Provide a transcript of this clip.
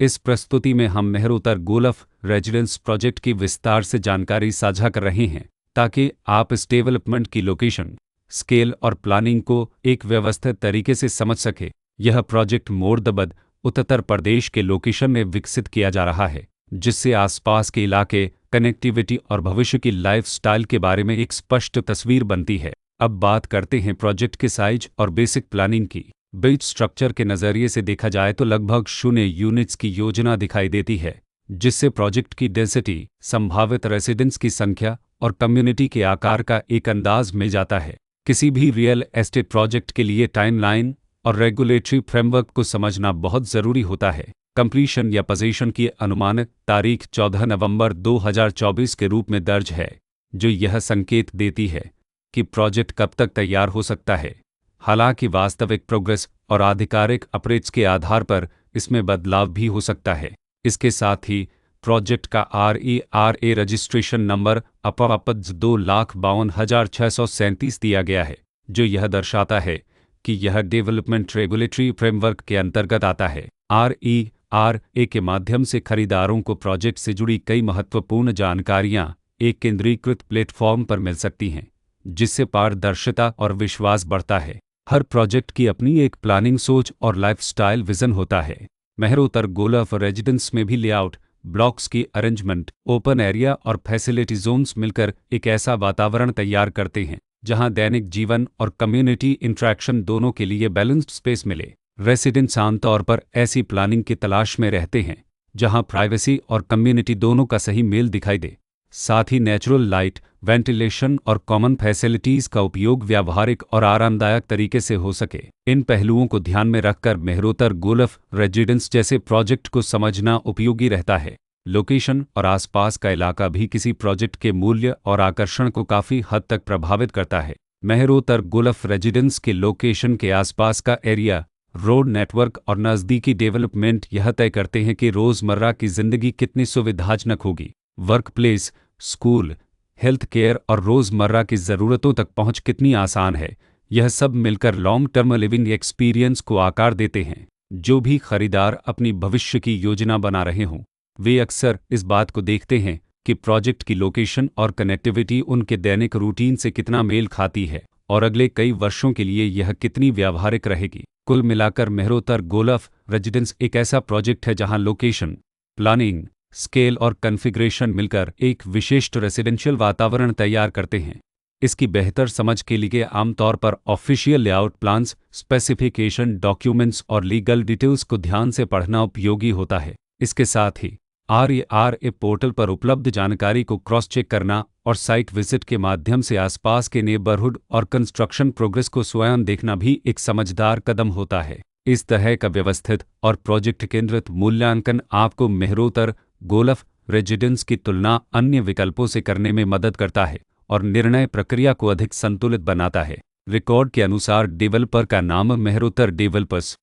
इस प्रस्तुति में हम मेहरोतर गोल्फ रेजिडेंस प्रोजेक्ट की विस्तार से जानकारी साझा कर रहे हैं ताकि आप इस डेवलपमेंट की लोकेशन, स्केल और प्लानिंग को एक व्यवस्थित तरीके से समझ सके। यह प्रोजेक्ट मोरदाबाद, उत्तर प्रदेश के लोकेशन में विकसित किया जा रहा है, जिससे आसपास के इलाके, कनेक्टिविटी और भविष्य की लाइफस्टाइल के बारे में एक स्पष्ट तस्वीर बनती है। अब बात करते हैं प्रोजेक्ट के साइज और बेसिक प्लानिंग की। बिल्ड स्ट्रक्चर के नज़रिए से देखा जाए तो लगभग 0 यूनिट्स की योजना दिखाई देती है, जिससे प्रोजेक्ट की डेंसिटी, संभावित रेसिडेंट्स की संख्या और कम्युनिटी के आकार का एक अंदाज मिल जाता है। किसी भी रियल एस्टेट प्रोजेक्ट के लिए टाइमलाइन और रेगुलेटरी फ्रेमवर्क को समझना बहुत ज़रूरी होता है। कंप्लीशन या पोजीशन की अनुमानित तारीख 14 नवंबर 2024 के रूप में दर्ज है, जो यह संकेत देती है कि प्रोजेक्ट कब तक तैयार हो सकता है। हालांकि वास्तविक प्रोग्रेस और आधिकारिक अपडेट्स के आधार पर इसमें बदलाव भी हो सकता है। इसके साथ ही प्रोजेक्ट का RERA रजिस्ट्रेशन नंबर अपवापद 2,52,637 दिया गया है, जो यह दर्शाता है कि यह डेवलपमेंट रेगुलेटरी फ्रेमवर्क के अंतर्गत आता है। RERA के माध्यम से खरीदारों को प्रोजेक्ट से जुड़ी कई महत्वपूर्ण जानकारियां एक केंद्रीकृत प्लेटफॉर्म पर मिल सकती हैं, जिससे पारदर्शिता और विश्वास बढ़ता है। हर प्रोजेक्ट की अपनी एक प्लानिंग सोच और लाइफस्टाइल विजन होता है। मेहरोतर गोल्फ रेजिडेंस में भी लेआउट, ब्लॉक्स की अरेंजमेंट, ओपन एरिया और फैसिलिटी जोन्स मिलकर एक ऐसा वातावरण तैयार करते हैं जहां दैनिक जीवन और कम्युनिटी इंटरेक्शन दोनों के लिए बैलेंस्ड स्पेस मिले। रेसिडेंट्स आमतौर पर ऐसी प्लानिंग की तलाश में रहते हैं जहां प्राइवेसी और कम्युनिटी दोनों का सही मेल दिखाई दे। साथ ही नेचुरल लाइट, वेंटिलेशन और कॉमन फैसिलिटीज़ का उपयोग व्यावहारिक और आरामदायक तरीके से हो सके। इन पहलुओं को ध्यान में रखकर मेहरोतर गोल्फ रेजिडेंस जैसे प्रोजेक्ट को समझना उपयोगी रहता है। लोकेशन और आसपास का इलाका भी किसी प्रोजेक्ट के मूल्य और आकर्षण को काफ़ी हद तक प्रभावित करता है। मेहरोतर गोल्फ रेजिडेंस के लोकेशन के आसपास का एरिया, रोड नेटवर्क और नज़दीकी डेवलपमेंट यह तय करते हैं कि रोज़मर्रा की ज़िंदगी कितनी सुविधाजनक होगी। Work place, school, health care और रोज़मर्रा की ज़रूरतों तक पहुंच कितनी आसान है। यह सब मिलकर लॉन्ग टर्म लिविंग एक्सपीरियंस को आकार देते हैं। जो भी खरीदार अपनी भविष्य की योजना बना रहे हों, वे अक्सर इस बात को देखते हैं कि प्रोजेक्ट की लोकेशन और कनेक्टिविटी उनके दैनिक रूटीन से कितना मेल खाती है और अगले कई वर्षों के लिए यह कितनी व्यावहारिक रहेगी। कुल मिलाकर मेहरोतर गोल्फ रेजिडेंस एक ऐसा प्रोजेक्ट है जहां लोकेशन, प्लानिंग, स्केल और कॉन्फ़िगरेशन मिलकर एक विशिष्ट रेसिडेंशियल वातावरण तैयार करते हैं। इसकी बेहतर समझ के लिए आमतौर पर official layout plans, specification documents और लीगल डिटेल्स को ध्यान से पढ़ना उपयोगी होता है। इसके साथ ही RERA पोर्टल पर उपलब्ध जानकारी को क्रॉस चेक करना और साइट विजिट के माध्यम से आसपास के नेबरहुड और कंस्ट्रक्शन प्रोग्रेस को स्वयं देखना भी एक समझदार कदम होता है। इस तरह का व्यवस्थित और प्रोजेक्ट केंद्रित मूल्यांकन आपको मेहरोतर गोल्फ रेजिडेंस की तुलना अन्य विकल्पों से करने में मदद करता है और निर्णय प्रक्रिया को अधिक संतुलित बनाता है। रिकॉर्ड के अनुसार डेवलपर का नाम मेहरोतर डेवलपर्स